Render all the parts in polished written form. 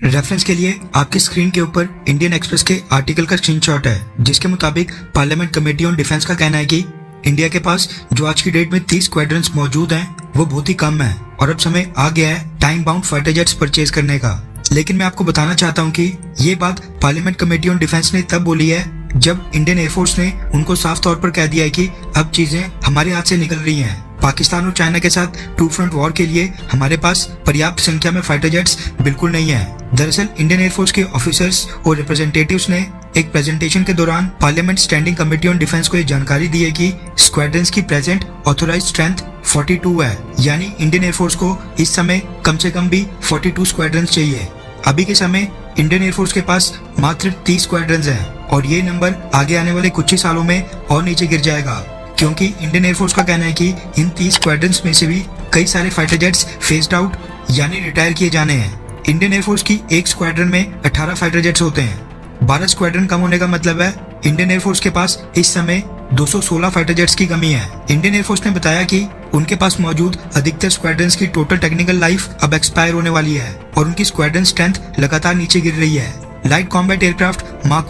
Reference के लिए आपकी स्क्रीन के ऊपर इंडियन एक्सप्रेस के आर्टिकल का स्क्रीनशॉट है, जिसके मुताबिक पार्लियामेंट कमेटी ऑन डिफेंस का कहना है कि इंडिया के पास जो आज की डेट में 30 स्क्वाड्रंस मौजूद हैं वो बहुत ही कम है और अब समय आ गया है time bound fighter jets purchase करने का। लेकिन मैं आपको बताना चाहता हूँ कि ये बात पार्लियामेंट कमेटी ऑन डिफेंस ने तब बोली है जब इंडियन एयरफोर्स ने उनको साफ तौर पर कह दिया है कि अब चीजें हमारे हाथ से निकल रही हैं। पाकिस्तान और चाइना के साथ टू फ्रंट वॉर के लिए हमारे पास पर्याप्त संख्या में फाइटर जेट्स बिल्कुल नहीं है। दरअसल इंडियन एयरफोर्स के ऑफिसर्स और रिप्रेजेंटेटिव्स ने एक प्रेजेंटेशन के दौरान parliament standing committee on defence को ये जानकारी दी है कि स्क्वाड्रंस की प्रेजेंट ऑथोराइज्ड स्ट्रेंथ 42 है, यानी इंडियन एयरफोर्स को इस समय कम से कम भी 42 स्क्वाड्रंस चाहिए। अभी के समय इंडियन एयरफोर्स के पास मात्र 30 स्क्वाड्रंस हैं और ये नंबर आगे आने वाले कुछ ही सालों में और नीचे गिर जाएगा, क्योंकि इंडियन एयरफोर्स का कहना है कि इन 30 स्क्वाड्रंस में से भी कई सारे फाइटर जेट्स फेस्ड आउट यानी रिटायर किए जाने हैं। इंडियन एयरफोर्स की एक स्क्वाड्रन में 18 फाइटर जेट्स होते हैं। 12 स्क्वाड्रन कम होने का मतलब है इंडियन एयरफोर्स के पास इस समय 216 फाइटर जेट्स की कमी है। इंडियन एयरफोर्स ने बताया कि उनके पास मौजूद अधिकतर स्क्वाड्रंस की टोटल टेक्निकल लाइफ अब एक्सपायर होने वाली है और उनकी स्क्वाड्रन स्ट्रेंथ लगातार नीचे गिर रही है। लाइट कॉम्बैट एयरक्राफ्ट मार्क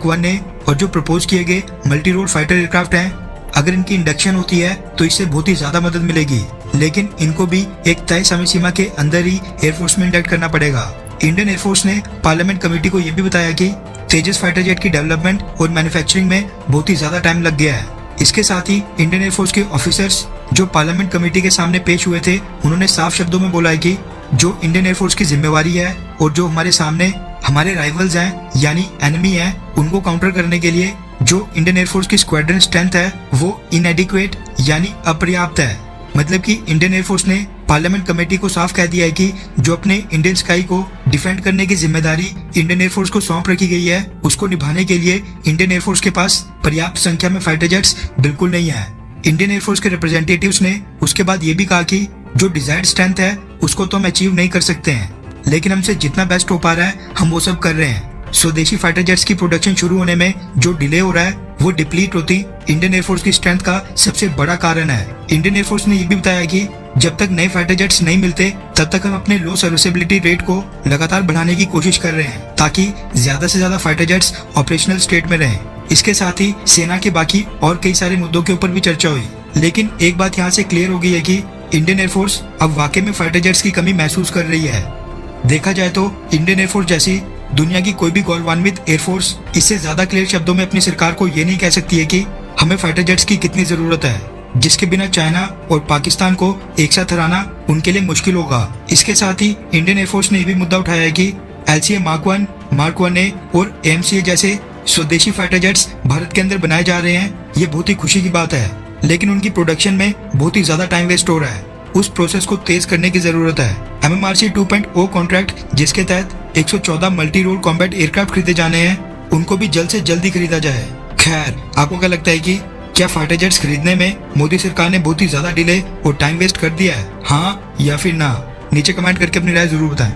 1 है और जो प्रपोज किए गए मल्टी रोल फाइटर एयरक्राफ्ट हैं, अगर इनकी इंडक्शन होती है तो इससे बहुत ही ज्यादा मदद मिलेगी, लेकिन इनको भी एक तय समय सीमा के अंदर ही एयरफोर्स में इंडक्ट करना पड़ेगा। इंडियन एयरफोर्स ने पार्लियामेंट कमेटी को यह भी बताया कि तेजस फाइटर जेट की डेवलपमेंट और मैन्युफैक्चरिंग में बहुत ही ज्यादा टाइम लग गया है। इसके साथ ही इंडियन एयरफोर्स के ऑफिसर्स जो पार्लियामेंट कमेटी के सामने पेश हुए थे, उन्होंने साफ शब्दों में बोला है कि जो इंडियन एयरफोर्स की जिम्मेवारी है और जो हमारे सामने हमारे राइवल्स हैं यानी एनिमी हैं, उनको काउंटर करने के लिए जो इंडियन एयरफोर्स की स्क्वाड्रन स्ट्रेंथ है वो इनएडिक्वेट यानी अपर्याप्त है। मतलब कि इंडियन एयरफोर्स ने पार्लियामेंट कमेटी को साफ कह दिया है कि जो अपने इंडियन स्काई को डिफेंड करने की जिम्मेदारी इंडियन एयरफोर्स को सौंप रखी गई है, उसको निभाने के लिए इंडियन एयरफोर्स के पास पर्याप्त संख्या में फाइटर जेट्स बिल्कुल नहीं है। इंडियन एयरफोर्स के रिप्रेजेंटेटिव्स ने उसके बाद ये भी कहा कि जो डिजायर्ड स्ट्रेंथ है उसको तो हम अचीव नहीं कर सकते हैं, लेकिन हमसे जितना बेस्ट हो पा रहा है हम वो सब कर रहे हैं। स्वदेशी फाइटर जेट्स की प्रोडक्शन शुरू होने में जो डिले हो रहा है वो डिप्लीट होती इंडियन एयरफोर्स की स्ट्रेंथ का सबसे बड़ा कारण है। इंडियन एयरफोर्स ने ये भी बताया कि जब तक नए फाइटर जेट्स नहीं मिलते तब तक हम अपने लो सर्विसेबिलिटी रेट को लगातार बढ़ाने की कोशिश कर रहे हैं ताकि ज्यादा से ज्यादा फाइटर जेट्स ऑपरेशनल स्टेट में रहें। इसके साथ ही सेना के बाकी और कई सारे मुद्दों के ऊपर भी चर्चा हुई, लेकिन एक बात यहाँ से क्लियर हो गई है कि इंडियन एयरफोर्स अब वाकई में फाइटर जेट्स की कमी महसूस कर रही है। देखा जाए तो इंडियन एयरफोर्स जैसी दुनिया की कोई भी गौरवान्वित एयरफोर्स इससे ज्यादा क्लियर शब्दों में अपनी सरकार को ये नहीं कह सकती है कि हमें फाइटर जेट्स की कितनी जरूरत है, जिसके बिना चाइना और पाकिस्तान को एक साथ हराना उनके लिए मुश्किल होगा। इसके साथ ही इंडियन एयरफोर्स ने यह भी मुद्दा उठाया है कि LCA मार्क 1A और AMCA जैसे स्वदेशी फाइटर जेट्स भारत के अंदर बनाए जा रहे हैं। ये बहुत ही खुशी की बात है, लेकिन उनकी प्रोडक्शन में बहुत ही ज्यादा टाइम वेस्ट हो रहा है। उस प्रोसेस को तेज करने की जरूरत है। MMRC 2.0 कॉन्ट्रैक्ट, जिसके तहत 114 मल्टी रोल कॉम्बैट एयरक्राफ्ट खरीदे जाने हैं, उनको भी जल्द से जल्द ही खरीदा जाए। खैर, आपको क्या लगता है कि क्या फाइटर जेट्स खरीदने में मोदी सरकार ने बहुत ही ज्यादा डिले और टाइम वेस्ट कर दिया है, हाँ या फिर ना? नीचे कमेंट करके अपनी राय जरूर बताएं।